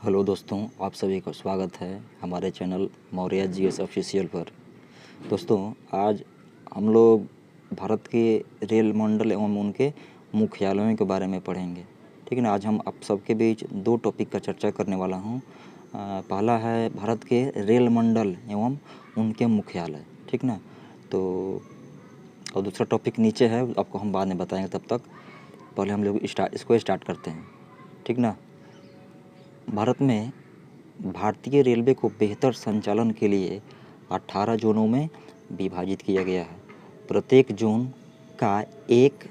Hello दोस्तों, आप सभी का स्वागत है हमारे चैनल मौर्य जीएस ऑफिशियल पर। दोस्तों, आज हम लोग भारत के रेल मंडल एवं उनके मुख्यालयों के बारे में पढ़ेंगे। ठीक है ना। आज हम आप सबके बीच दो टॉपिक का चर्चा करने वाला हूँ। पहला है भारत के रेल मंडल एवं उनके मुख्यालय। ठीक ना। तो और दूसरा टॉपिक नीचे है, आपको हम बाद में बताएंगे। तब तक पहले हम लोग इसको स्टार्ट करते हैं। ठीक ना। भारत में भारतीय रेलवे को बेहतर संचालन के लिए 18 जोनों में विभाजित किया गया है। प्रत्येक जोन का एक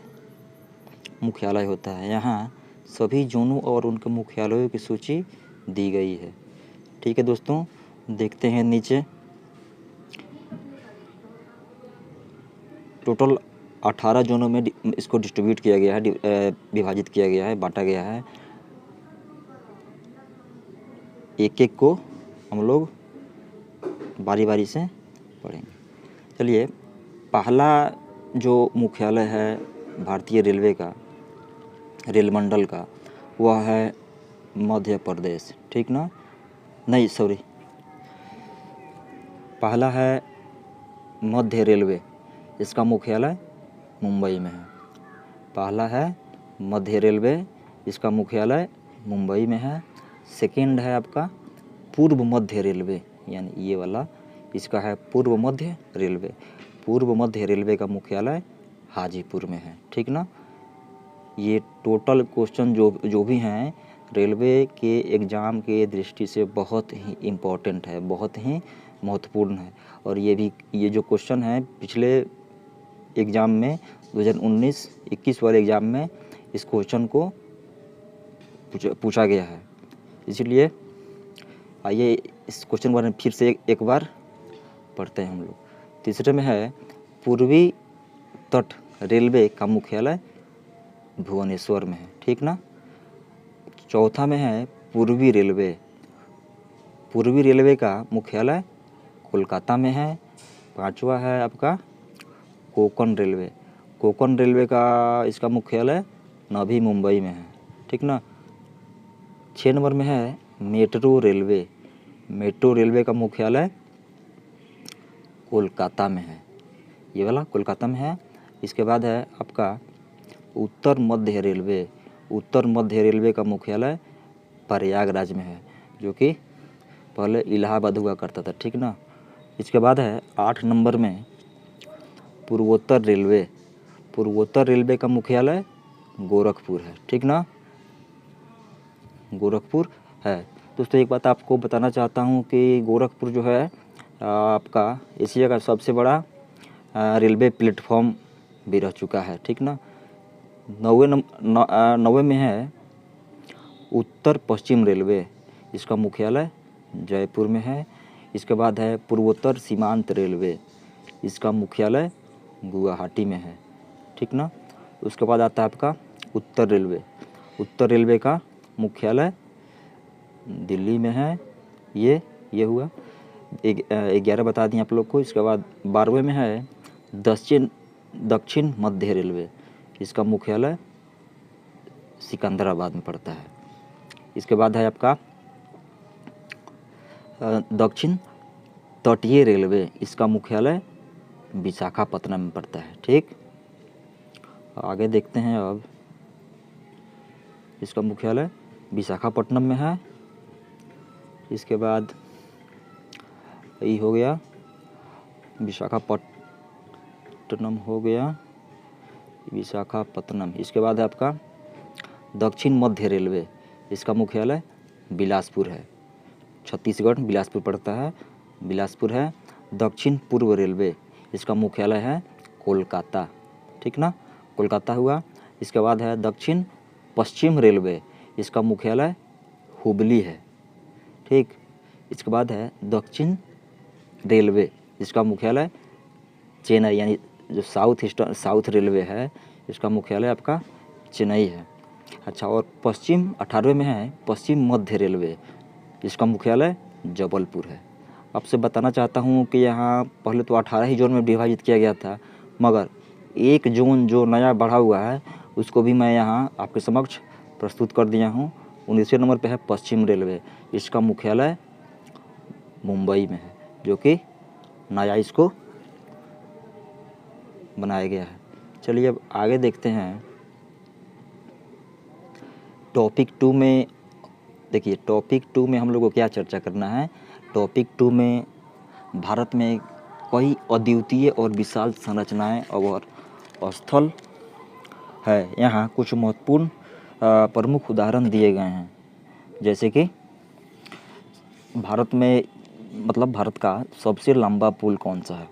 मुख्यालय होता है। यहाँ सभी जोनों और उनके मुख्यालयों की सूची दी गई है। ठीक है दोस्तों, देखते हैं नीचे। टोटल 18 जोनों में इसको डिस्ट्रीब्यूट किया गया है, विभाजित किया गया है, बांटा गया है। एक एक को हम लोग बारी बारी से पढ़ेंगे। चलिए, पहला जो मुख्यालय है भारतीय रेलवे का, रेल मंडल का, वह है मध्य प्रदेश। ठीक ना। नहीं, सॉरी, पहला है मध्य रेलवे। इसका मुख्यालय मुंबई में है। पहला है मध्य रेलवे, इसका मुख्यालय मुंबई में है। सेकंड है आपका पूर्व मध्य रेलवे, यानी ये वाला, इसका है पूर्व मध्य रेलवे। पूर्व मध्य रेलवे का मुख्यालय हाजीपुर में है। ठीक ना। ये टोटल क्वेश्चन जो भी हैं रेलवे के एग्ज़ाम के दृष्टि से बहुत ही इम्पोर्टेंट है, बहुत ही महत्वपूर्ण है। और ये जो क्वेश्चन है पिछले एग्ज़ाम में 2019-21 वाले एग्ज़ाम में इस क्वेश्चन को पूछा गया है। इसलिए आइए इस क्वेश्चन के बारे में फिर से एक बार पढ़ते हैं हम लोग। तीसरे में है पूर्वी तट रेलवे का मुख्यालय भुवनेश्वर में है। ठीक ना। चौथा में है पूर्वी रेलवे। पूर्वी रेलवे का मुख्यालय कोलकाता में है। पांचवा है आपका कोंकण रेलवे। कोंकण रेलवे का इसका मुख्यालय नवी मुंबई में है। ठीक ना। 6 नंबर में है मेट्रो रेलवे। मेट्रो रेलवे का मुख्यालय कोलकाता में है। ये वाला कोलकाता में है। इसके बाद है आपका उत्तर मध्य रेलवे। उत्तर मध्य रेलवे का मुख्यालय प्रयागराज में है, जो कि पहले इलाहाबाद हुआ करता था। ठीक ना। इसके बाद है 8 नंबर में पूर्वोत्तर रेलवे। पूर्वोत्तर रेलवे का मुख्यालय गोरखपुर है। ठीक ना, गोरखपुर है। दोस्तों, एक बात आपको बताना चाहता हूँ कि गोरखपुर जो है आपका एशिया का सबसे बड़ा रेलवे प्लेटफॉर्म भी रह चुका है। ठीक ना। 9वें में है उत्तर पश्चिम रेलवे। इसका मुख्यालय जयपुर में है। इसके बाद है पूर्वोत्तर सीमांत रेलवे। इसका मुख्यालय गुवाहाटी में है। ठीक ना। उसके बाद आता है आपका उत्तर रेलवे। उत्तर रेलवे का मुख्यालय दिल्ली में है। ये हुआ 11 बता दिए आप लोग को। इसके बाद 12वें में है दक्षिण मध्य रेलवे। इसका मुख्यालय सिकंदराबाद में पड़ता है। इसके बाद है आपका दक्षिण तटीय रेलवे। इसका मुख्यालय विशाखापत्तनम में पड़ता है। ठीक, आगे देखते हैं। अब इसका मुख्यालय विशाखापट्टनम में है। इसके बाद ये हो गया, विशाखापट्टनम हो गया, विशाखापत्तनम। इसके बाद है आपका दक्षिण मध्य रेलवे। इसका मुख्यालय बिलासपुर है। छत्तीसगढ़ बिलासपुर पड़ता है, बिलासपुर है। दक्षिण पूर्व रेलवे। इसका मुख्यालय है कोलकाता। ठीक ना, कोलकाता हुआ। इसके बाद है दक्षिण पश्चिम रेलवे। इसका मुख्यालय हुबली है। ठीक, इसके बाद है दक्षिण रेलवे। इसका मुख्यालय चेन्नई, यानी जो साउथ रेलवे है, इसका मुख्यालय आपका चेन्नई है। अच्छा, और 18वें में है पश्चिम मध्य रेलवे। इसका मुख्यालय जबलपुर है। आपसे बताना चाहता हूँ कि यहाँ पहले तो 18 ही जोन में विभाजित किया गया था, मगर एक जोन जो नया बढ़ा हुआ है उसको भी मैं यहाँ आपके समक्ष प्रस्तुत कर दिया हूँ। 19वें नंबर पे है पश्चिम रेलवे, इसका मुख्यालय मुंबई में है, जो कि नया इसको बनाया गया है। चलिए अब आगे देखते हैं। टॉपिक 2 में देखिए, टॉपिक 2 में हम लोग को क्या चर्चा करना है। टॉपिक 2 में भारत में कई अद्वितीय और विशाल संरचनाएं और स्थल है। यहाँ कुछ महत्वपूर्ण प्रमुख उदाहरण दिए गए हैं, जैसे कि भारत में भारत का सबसे लंबा पुल कौन सा है,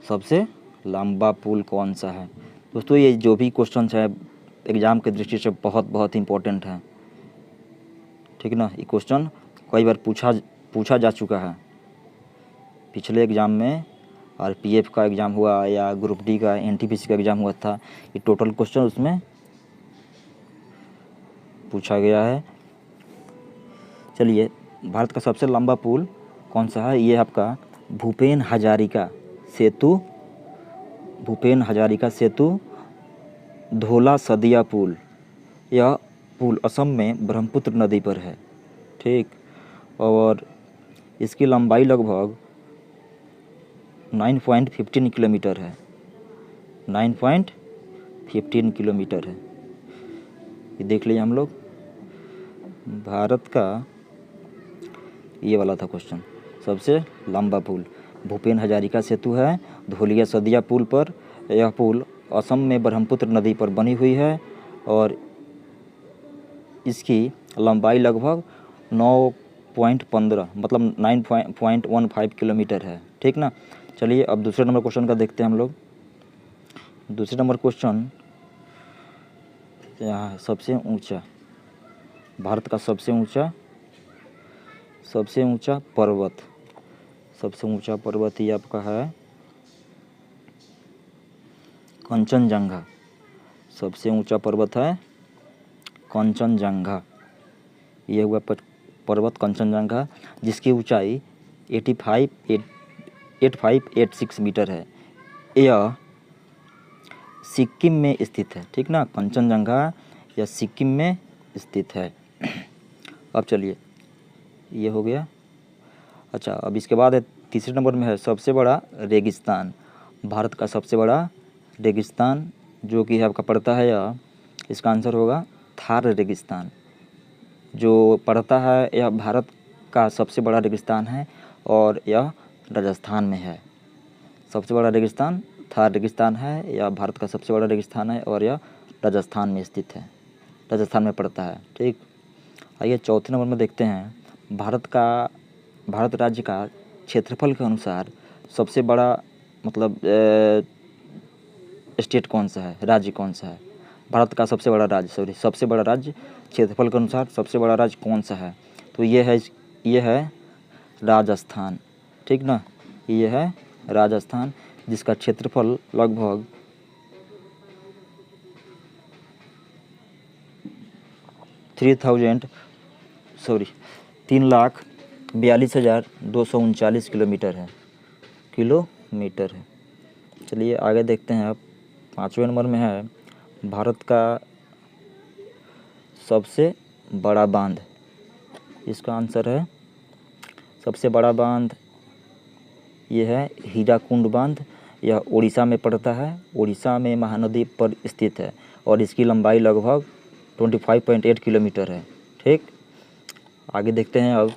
सबसे लंबा पुल कौन सा है। दोस्तों ये जो भी क्वेश्चन है एग्ज़ाम के दृष्टि से बहुत इम्पोर्टेंट है, ठीक ना। ये क्वेश्चन कई बार पूछा जा चुका है, पिछले एग्ज़ाम में आरपीएफ का एग्ज़ाम हुआ या ग्रुप डी का एनटीपीसी का एग्ज़ाम हुआ था, ये टोटल क्वेश्चन उसमें पूछा गया है। चलिए, भारत का सबसे लंबा पुल कौन सा है, ये आपका भूपेन हजारिका सेतु धोला सदिया पुल। यह पुल असम में ब्रह्मपुत्र नदी पर है, ठीक। और इसकी लंबाई लगभग 9.15 किलोमीटर है, 9.15 किलोमीटर है। ये देख लिए हम लोग। भारत का ये वाला था क्वेश्चन, सबसे लंबा पुल भूपेन हजारिका सेतु है धोलिया सदिया पुल पर। यह पुल असम में ब्रह्मपुत्र नदी पर बनी हुई है और इसकी लंबाई लगभग 9.15 9.15 किलोमीटर है, ठीक ना। चलिए अब दूसरे नंबर क्वेश्चन का देखते हैं हम लोग। दूसरे नंबर क्वेश्चन यहाँ है, सबसे ऊंचा, भारत का सबसे ऊंचा पर्वत, सबसे ऊंचा पर्वत ये आपका है कंचनजंगा। सबसे ऊंचा पर्वत है कंचनजंगा। ये हुआ पर्वत कंचनजंगा, जिसकी ऊंचाई 8586 मीटर है। यह सिक्किम में स्थित है, ठीक ना। कंचनजंगा यह सिक्किम में स्थित है। अब चलिए, ये हो गया। अच्छा, अब इसके बाद तीसरे नंबर में है सबसे बड़ा रेगिस्तान। भारत का सबसे बड़ा रेगिस्तान जो कि आपका पड़ता है, यह इसका आंसर होगा थार रेगिस्तान। जो पड़ता है यह भारत का सबसे बड़ा रेगिस्तान है और यह राजस्थान में है। सबसे बड़ा रेगिस्तान थार रेगिस्तान है, यह भारत का सबसे बड़ा रेगिस्तान है और यह राजस्थान में स्थित है, राजस्थान में पड़ता है, ठीक। आइए चौथे नंबर में देखते हैं। भारत राज्य का क्षेत्रफल के अनुसार सबसे बड़ा स्टेट कौन सा है, राज्य कौन सा है। भारत का सबसे बड़ा राज्य क्षेत्रफल के अनुसार सबसे बड़ा राज्य कौन सा है, तो ये है राजस्थान, ठीक ना। ये है राजस्थान, जिसका क्षेत्रफल लगभग 3,42,239 किलोमीटर है। चलिए आगे देखते हैं। अब पाँचवें नंबर में है भारत का सबसे बड़ा बांध। इसका आंसर है सबसे बड़ा बांध ये है हीराकुंड बांध। यह उड़ीसा में पड़ता है, उड़ीसा में महानदी पर स्थित है और इसकी लंबाई लगभग 25.8 किलोमीटर है, ठीक। आगे देखते हैं। अब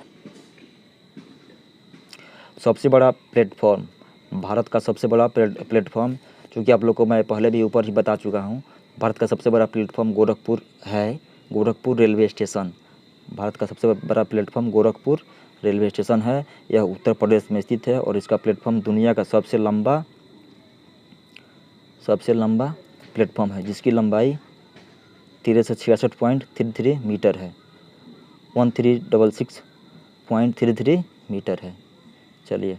सबसे बड़ा प्लेटफॉर्म, भारत का सबसे बड़ा प्लेटफॉर्म, चूँकि आप लोग को मैं पहले भी ऊपर ही बता चुका हूँ, भारत का सबसे बड़ा प्लेटफॉर्म गोरखपुर है, गोरखपुर रेलवे स्टेशन। भारत का सबसे बड़ा प्लेटफॉर्म गोरखपुर रेलवे स्टेशन है। यह उत्तर प्रदेश में स्थित है और इसका प्लेटफॉर्म दुनिया का सबसे लंबा प्लेटफॉर्म है, जिसकी लंबाई 1366.33 मीटर है, 1366.33 मीटर है। चलिए,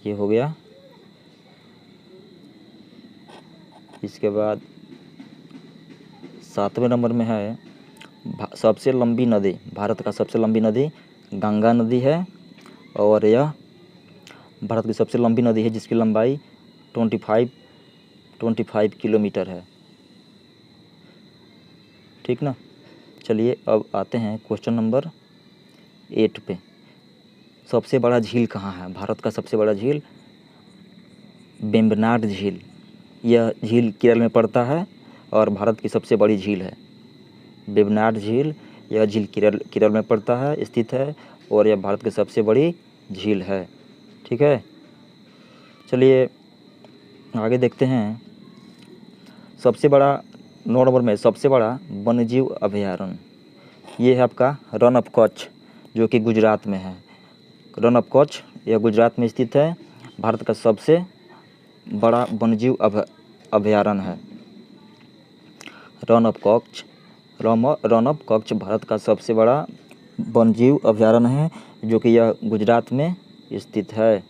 ये हो गया। इसके बाद सातवें नंबर में है सबसे लंबी नदी। भारत का सबसे लंबी नदी गंगा नदी है और यह भारत की सबसे लंबी नदी है, जिसकी लंबाई 25 किलोमीटर है। ठीक ना। चलिए अब आते हैं क्वेश्चन नंबर 8 पे। सबसे बड़ा झील कहाँ है? भारत का सबसे बड़ा झील वेम्बनाड झील। यह झील केरल में पड़ता है और भारत की सबसे बड़ी झील है वेम्बनाड झील। यह झील केरल में पड़ता है, स्थित है, और यह भारत की सबसे बड़ी झील है। ठीक है, चलिए आगे देखते हैं। सबसे बड़ा 9 नंबर में सबसे बड़ा वन्यजीव अभयारण्य ये है आपका रन ऑफ कच्छ, जो कि गुजरात में है। रन ऑफ कच्छ यह गुजरात में स्थित है, भारत का सबसे बड़ा वन्यजीव अभयारण्य है। रन ऑफ कच्छ भारत का सबसे बड़ा वन्यजीव अभयारण्य है, जो कि यह गुजरात में स्थित है।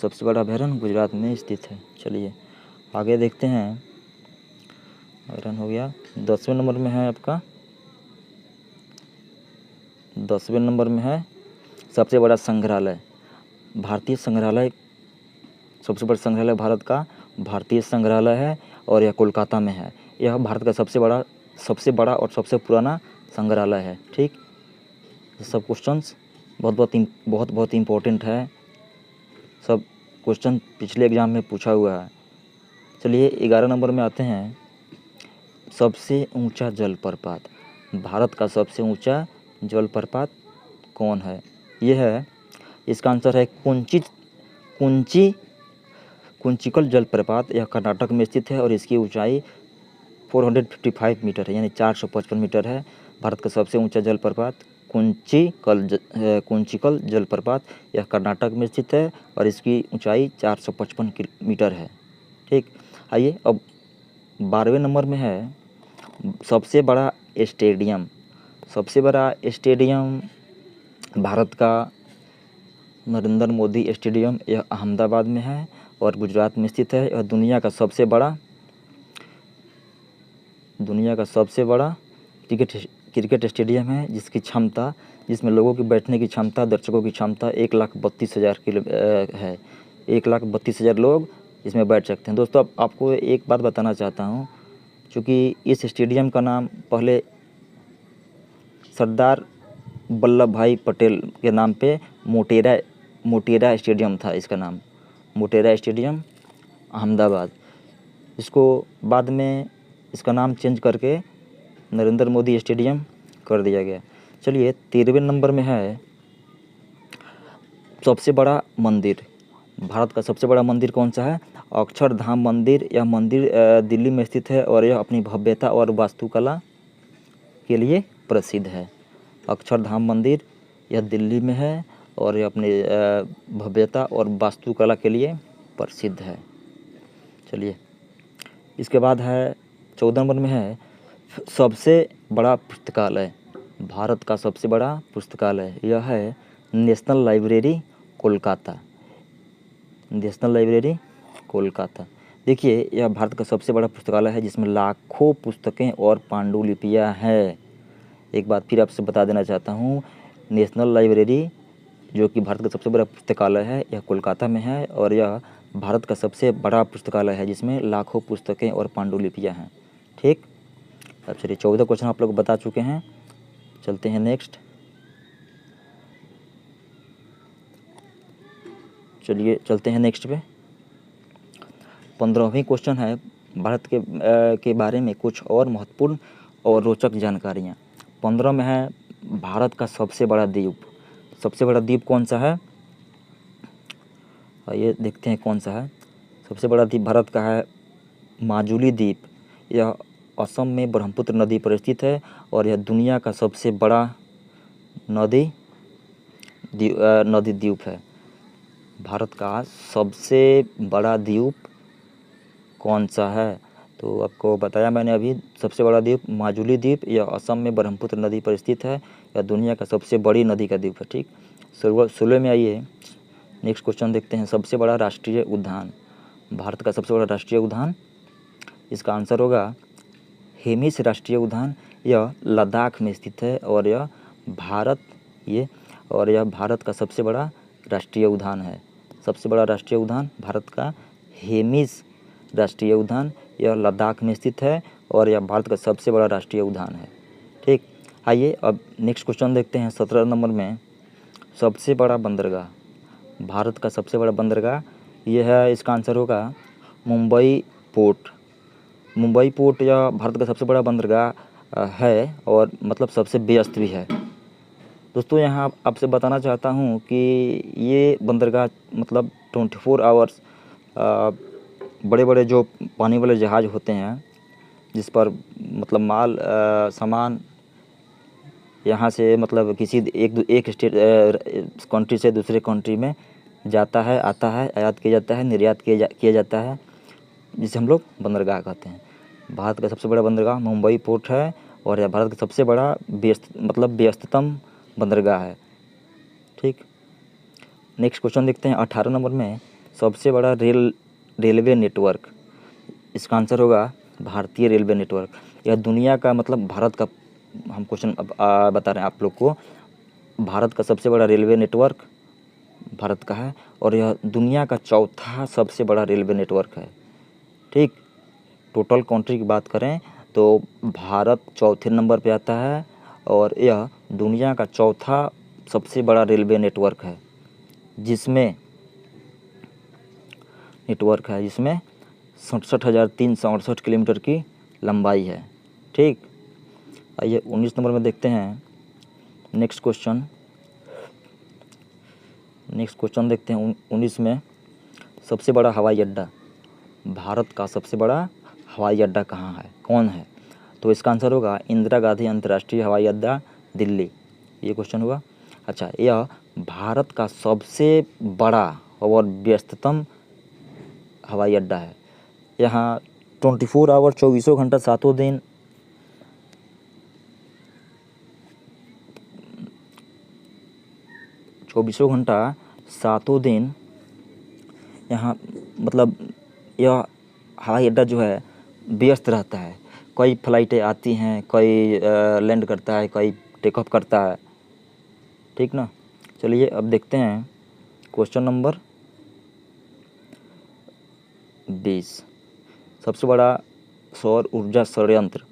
सबसे बड़ा अभयारण्य गुजरात में स्थित है। चलिए आगे देखते हैं। अभयारण्य हो गया। 10वें नंबर में है आपका, 10वें नंबर में है सबसे बड़ा संग्रहालय। भारतीय संग्रहालय, सबसे बड़ा संग्रहालय भारत का भारतीय संग्रहालय है और यह कोलकाता में है। यह भारत का सबसे बड़ा और सबसे पुराना संग्रहालय है। ठीक, सब क्वेश्चंस बहुत इम्पोर्टेंट है। सब क्वेश्चन पिछले एग्जाम में पूछा हुआ है। चलिए 11 नंबर में आते हैं। सबसे ऊंचा जलप्रपात। भारत का सबसे ऊंचा जलप्रपात कौन है? यह है, इसका आंसर है कुंचिकल जलप्रपात। यह कर्नाटक में स्थित है और इसकी ऊंचाई 455 मीटर है, यानी 455 मीटर है। भारत का सबसे ऊंचा जलप्रपात कुंचिकल जलप्रपात, यह कर्नाटक में स्थित है और इसकी ऊंचाई 455 मीटर है। ठीक, आइए अब 12वें नंबर में है सबसे बड़ा स्टेडियम। सबसे बड़ा स्टेडियम भारत का नरेंद्र मोदी स्टेडियम, यह अहमदाबाद में है और गुजरात में स्थित है। यह दुनिया का सबसे बड़ा क्रिकेट स्टेडियम है, जिसमें लोगों की बैठने की क्षमता, दर्शकों की क्षमता 1,32,000 है। 1,32,000 लोग इसमें बैठ सकते हैं। दोस्तों, अब आपको एक बात बताना चाहता हूँ, चूँकि इस स्टेडियम का नाम पहले सरदार वल्लभ भाई पटेल के नाम पे मोटेरा स्टेडियम था। इसका नाम मोटेरा स्टेडियम अहमदाबाद। इसको बाद में इसका नाम चेंज करके नरेंद्र मोदी स्टेडियम कर दिया गया। चलिए 13वें नंबर में है सबसे बड़ा मंदिर। भारत का सबसे बड़ा मंदिर कौन सा है? अक्षरधाम मंदिर। यह मंदिर दिल्ली में स्थित है और यह अपनी भव्यता और वास्तुकला के लिए प्रसिद्ध है। अक्षरधाम मंदिर यह दिल्ली में है और यह अपनी भव्यता और वास्तुकला के लिए प्रसिद्ध है। चलिए इसके बाद है 14 नंबर में है सबसे बड़ा पुस्तकालय। भारत का सबसे बड़ा पुस्तकालय यह है national library Kolkata. National library Kolkata. देखिए, यह भारत का सबसे बड़ा पुस्तकालय है जिसमें लाखों पुस्तकें और पांडुलिपियां हैं। एक बात फिर आपसे बता देना चाहता हूँ, नेशनल लाइब्रेरी जो कि भारत का सबसे बड़ा पुस्तकालय है, यह कोलकाता में है और यह भारत का सबसे बड़ा पुस्तकालय है जिसमें लाखों पुस्तकें और पांडुलिपियां हैं। ठीक, अब चलिए 14 क्वेश्चन आप लोग बता चुके हैं। चलते हैं नेक्स्ट। चलिए चलते हैं नेक्स्ट पे। 15वीं क्वेश्चन है भारत के बारे में कुछ और महत्वपूर्ण और रोचक जानकारियाँ। 15 में है भारत का सबसे बड़ा द्वीप। सबसे बड़ा द्वीप कौन सा है? ये देखते हैं कौन सा है। सबसे बड़ा द्वीप भारत का है माजुली द्वीप। यह असम में ब्रह्मपुत्र नदी पर स्थित है और यह दुनिया का सबसे बड़ा नदी द्वीप है। भारत का सबसे बड़ा द्वीप कौन सा है? तो आपको बताया मैंने अभी, सबसे बड़ा द्वीप माजुली द्वीप। यह असम में ब्रह्मपुत्र नदी पर स्थित है। यह दुनिया का सबसे बड़ी नदी का द्वीप है। ठीक, 16 में आइए नेक्स्ट क्वेश्चन देखते हैं। सबसे बड़ा राष्ट्रीय उद्यान। भारत का सबसे बड़ा राष्ट्रीय उद्यान, इसका आंसर होगा हेमिस राष्ट्रीय उद्यान। यह लद्दाख में स्थित है और यह भारत का सबसे बड़ा राष्ट्रीय उद्यान है। सबसे बड़ा राष्ट्रीय उद्यान भारत का हेमिस राष्ट्रीय उद्यान, यह लद्दाख में स्थित है और यह भारत का सबसे बड़ा राष्ट्रीय उद्यान है। ठीक, आइए अब नेक्स्ट क्वेश्चन देखते हैं 17 नंबर में। सबसे बड़ा बंदरगाह, भारत का सबसे बड़ा बंदरगाह ये है, इसका आंसर होगा मुंबई पोर्ट। मुंबई पोर्ट यह भारत का सबसे बड़ा बंदरगाह है और मतलब सबसे व्यस्त भी है। दोस्तों यहाँ आपसे बताना चाहता हूँ कि ये बंदरगाह मतलब 24 आवर्स बड़े बड़े जो पानी वाले जहाज़ होते हैं जिस पर मतलब माल सामान यहाँ से मतलब किसी एक स्टेट कंट्री से दूसरे कंट्री में जाता है, आता है, आयात किया जाता है, निर्यात किया जाता है, जिसे हम लोग बंदरगाह कहते हैं। भारत का सबसे बड़ा बंदरगाह मुंबई पोर्ट है और यह भारत का सबसे बड़ा व्यस्ततम बंदरगाह है। ठीक, नेक्स्ट क्वेश्चन देखते हैं 18 नंबर में। सबसे बड़ा रेलवे नेटवर्क, इसका आंसर होगा भारतीय रेलवे नेटवर्क। यह दुनिया का मतलब भारत का, हम क्वेश्चन बता रहे हैं आप लोग को, भारत का सबसे बड़ा रेलवे नेटवर्क भारत का है और यह दुनिया का चौथा सबसे बड़ा रेलवे नेटवर्क है। ठीक, टोटल कंट्री की बात करें तो भारत चौथे नंबर पे आता है और यह दुनिया का चौथा सबसे बड़ा रेलवे नेटवर्क है, जिसमें 67,368 किलोमीटर की लंबाई है। ठीक, आइए 19 नंबर में देखते हैं नेक्स्ट क्वेश्चन देखते हैं 19 में। सबसे बड़ा हवाई अड्डा, भारत का सबसे बड़ा हवाई अड्डा कहाँ है, कौन है? तो इसका आंसर होगा इंदिरा गांधी अंतर्राष्ट्रीय हवाई अड्डा, दिल्ली। ये क्वेश्चन हुआ। अच्छा, यह भारत का सबसे बड़ा और व्यस्ततम हवाई अड्डा है। यहाँ 24 आवर 24 घंटा 7 दिन 24 घंटा 7 दिन यहाँ मतलब यह हवाई अड्डा जो है व्यस्त रहता है। कई फ्लाइटें आती हैं, कई लैंड करता है, कई टेक ऑफ करता है। ठीक ना, चलिए अब देखते हैं क्वेश्चन नंबर 20। सबसे बड़ा सौर ऊर्जा संयंत्र,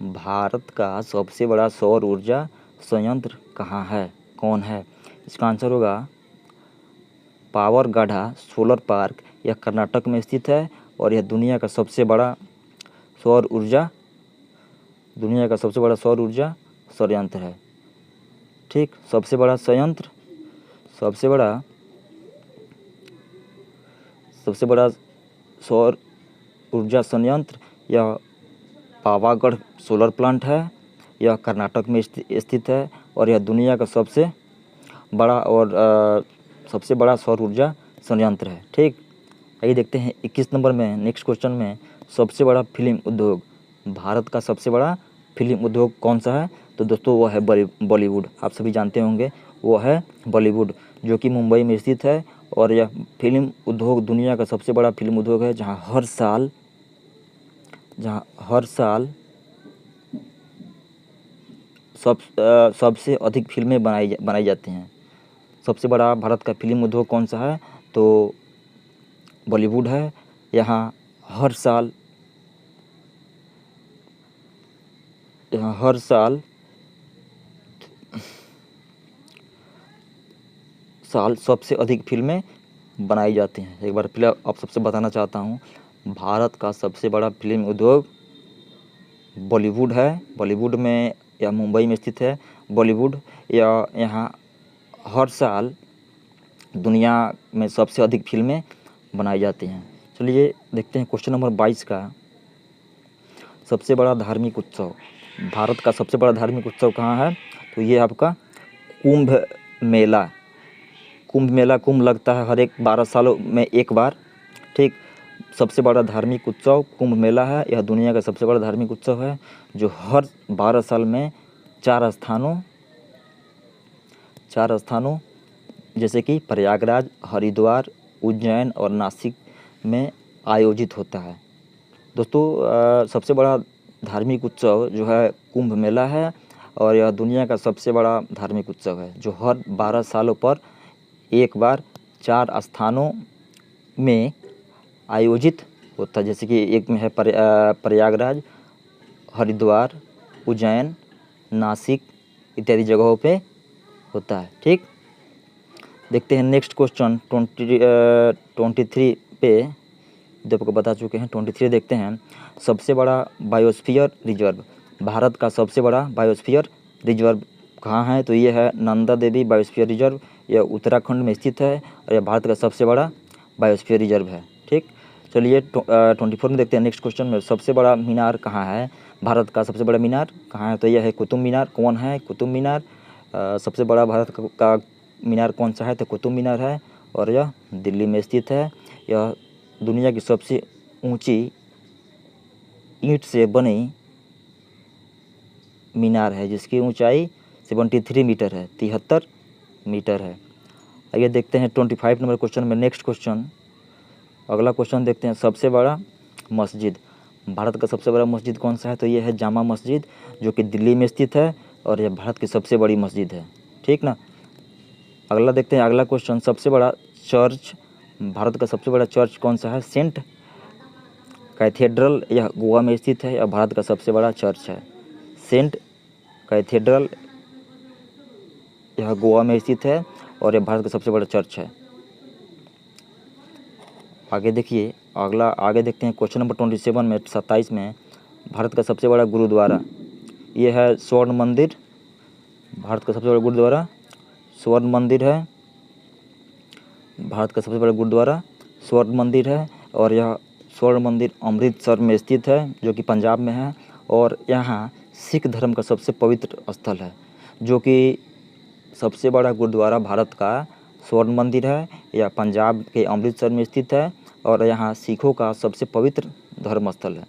भारत का सबसे बड़ा सौर ऊर्जा संयंत्र कहाँ है, कौन है? इसका आंसर होगा पावरगढ़ा सोलर पार्क। यह कर्नाटक में स्थित है और यह दुनिया का सबसे बड़ा सौर ऊर्जा संयंत्र है। ठीक, सबसे बड़ा सौर ऊर्जा संयंत्र यह पावागढ़ सोलर प्लांट है। यह कर्नाटक में स्थित है और यह दुनिया का सबसे बड़ा सौर ऊर्जा संयंत्र है। ठीक, आइए देखते हैं 21 नंबर में नेक्स्ट क्वेश्चन में। सबसे बड़ा फिल्म उद्योग, भारत का सबसे बड़ा फिल्म उद्योग कौन सा है? तो दोस्तों वो है बॉलीवुड। आप सभी जानते होंगे वो है बॉलीवुड, जो कि मुंबई में स्थित है और यह फिल्म उद्योग दुनिया का सबसे बड़ा फिल्म उद्योग है, जहां हर साल सबसे अधिक फिल्में बनाई जाती हैं। सबसे बड़ा भारत का फिल्म उद्योग कौन सा है? तो बॉलीवुड है। यहाँ हर साल सबसे अधिक फिल्में बनाई जाती हैं। एक बार फिर आप सबसे बताना चाहता हूँ, भारत का सबसे बड़ा फिल्म उद्योग बॉलीवुड है। बॉलीवुड में या मुंबई में स्थित है बॉलीवुड। या यहाँ हर साल दुनिया में सबसे अधिक फिल्में बनाई जाती हैं। चलिए देखते हैं क्वेश्चन नंबर 22 का। सबसे बड़ा धार्मिक उत्सव, भारत का सबसे बड़ा धार्मिक उत्सव कहाँ है? तो ये आपका कुंभ मेला कुंभ लगता है हर एक 12 सालों में एक बार। ठीक, सबसे बड़ा धार्मिक उत्सव कुंभ मेला है। यह दुनिया का सबसे बड़ा धार्मिक उत्सव है, जो हर 12 साल में चार स्थानों जैसे कि प्रयागराज, हरिद्वार, उज्जैन और नासिक में आयोजित होता है। दोस्तों सबसे बड़ा धार्मिक उत्सव जो है कुंभ मेला है और यह दुनिया का सबसे बड़ा धार्मिक उत्सव है, जो हर 12 सालों पर एक बार 4 स्थानों में आयोजित होता है। जैसे कि एक में है प्रयागराज, हरिद्वार, उज्जैन, नासिक इत्यादि जगहों पे होता है। ठीक, देखते हैं नेक्स्ट क्वेश्चन 23 पे, जो आपको बता चुके हैं। 23 देखते हैं। सबसे बड़ा बायोस्फीयर रिजर्व, भारत का सबसे बड़ा बायोस्फीयर रिजर्व कहाँ है? तो ये है नंदा देवी बायोस्फीयर रिजर्व। यह उत्तराखंड में स्थित है और यह भारत का सबसे बड़ा बायोस्फीयर रिजर्व है। ठीक, चलिए 24 में देखते हैं नेक्स्ट क्वेश्चन में। सबसे बड़ा मीनार कहाँ है? भारत का सबसे बड़ा मीनार कहाँ है? तो यह है कुतुब मीनार। कौन है कुतुब मीनार? सबसे बड़ा भारत का मीनार कौन सा है? तो कुतुब मीनार है और यह दिल्ली में स्थित है। यह दुनिया की सबसे ऊंची ईंट से बनी मीनार है, जिसकी ऊंचाई 73 मीटर है, 73 मीटर है। आइए देखते हैं 25 नंबर क्वेश्चन में। नेक्स्ट क्वेश्चन, अगला क्वेश्चन देखते हैं। सबसे बड़ा मस्जिद, भारत का सबसे बड़ा मस्जिद कौन सा है? तो ये है जामा मस्जिद, जो कि दिल्ली में स्थित है और यह भारत की सबसे बड़ी मस्जिद है। ठीक ना, अगला देखते हैं। अगला क्वेश्चन, सबसे बड़ा चर्च, भारत का सबसे बड़ा चर्च कौन सा है? सेंट कैथेड्रल, यह गोवा में स्थित है। यह भारत का सबसे बड़ा चर्च है। सेंट कैथेड्रल, यह गोवा में स्थित है और यह भारत का सबसे बड़ा चर्च है। आगे देखिए, आगे देखते हैं क्वेश्चन नंबर 27 में, 27 में। भारत का सबसे बड़ा गुरुद्वारा, ये है स्वर्ण मंदिर। भारत का सबसे बड़ा गुरुद्वारा स्वर्ण मंदिर है। भारत का सबसे बड़ा गुरुद्वारा स्वर्ण मंदिर है और यह स्वर्ण मंदिर अमृतसर में स्थित है, जो कि पंजाब में है। और यहाँ सिख धर्म का सबसे पवित्र स्थल है, जो कि सबसे बड़ा गुरुद्वारा भारत का स्वर्ण मंदिर है। यह पंजाब के अमृतसर में स्थित है और यहाँ सिखों का सबसे पवित्र धर्म स्थल है।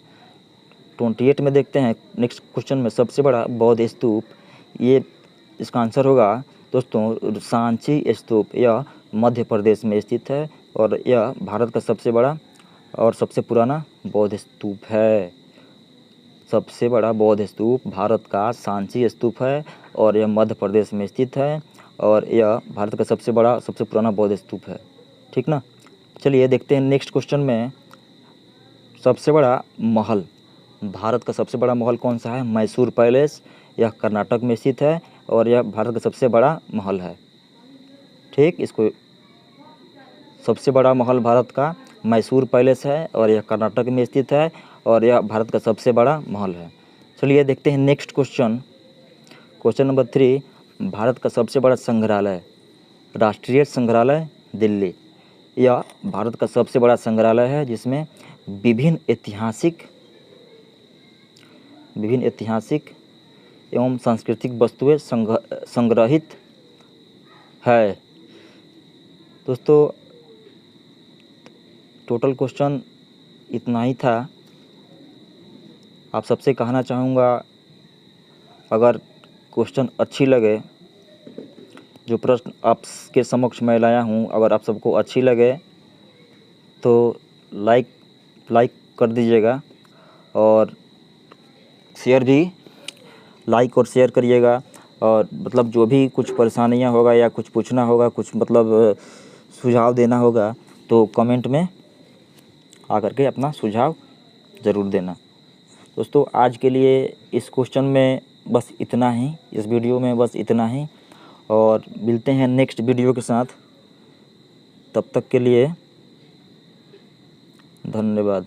28 में देखते हैं नेक्स्ट क्वेश्चन में। सबसे बड़ा बौद्ध स्तूप, ये इसका आंसर होगा दोस्तों सांची स्तूप। यह मध्य प्रदेश में स्थित है और यह भारत का सबसे बड़ा और सबसे पुराना बौद्ध स्तूप है। सबसे बड़ा बौद्ध स्तूप भारत का सांची स्तूप है और यह मध्य प्रदेश में स्थित है और यह भारत का सबसे बड़ा सबसे पुराना बौद्ध स्तूप है। ठीक ना, चलिए देखते हैं नेक्स्ट क्वेश्चन में। सबसे बड़ा महल, भारत का सबसे बड़ा महल कौन सा है? मैसूर पैलेस, यह कर्नाटक में स्थित है और यह भारत का सबसे बड़ा महल है। ठीक, इसको सबसे बड़ा महल भारत का मैसूर पैलेस है और यह कर्नाटक में स्थित है और यह भारत का सबसे बड़ा महल है। चलिए देखते हैं next question, question number 3। Bharat का सबसे बड़ा संग्रहालय, राष्ट्रीय संग्रहालय दिल्ली। यह भारत का सबसे बड़ा संग्रहालय है, जिसमें विभिन्न ऐतिहासिक एवं सांस्कृतिक वस्तुएं संग्रहित है। दोस्तों टोटल क्वेश्चन इतना ही था। आप सबसे कहना चाहूँगा, अगर क्वेश्चन अच्छी लगे, जो प्रश्न आपके समक्ष मैं लाया हूँ, अगर आप सबको अच्छी लगे तो लाइक कर दीजिएगा और शेयर भी लाइक और शेयर करिएगा। और मतलब जो भी कुछ परेशानियाँ होगा या कुछ पूछना होगा, कुछ मतलब सुझाव देना होगा, तो कमेंट में आकर के अपना सुझाव ज़रूर देना। दोस्तों आज के लिए इस क्वेश्चन में बस इतना ही, इस वीडियो में बस इतना ही, और मिलते हैं नेक्स्ट वीडियो के साथ। तब तक के लिए धन्यवाद।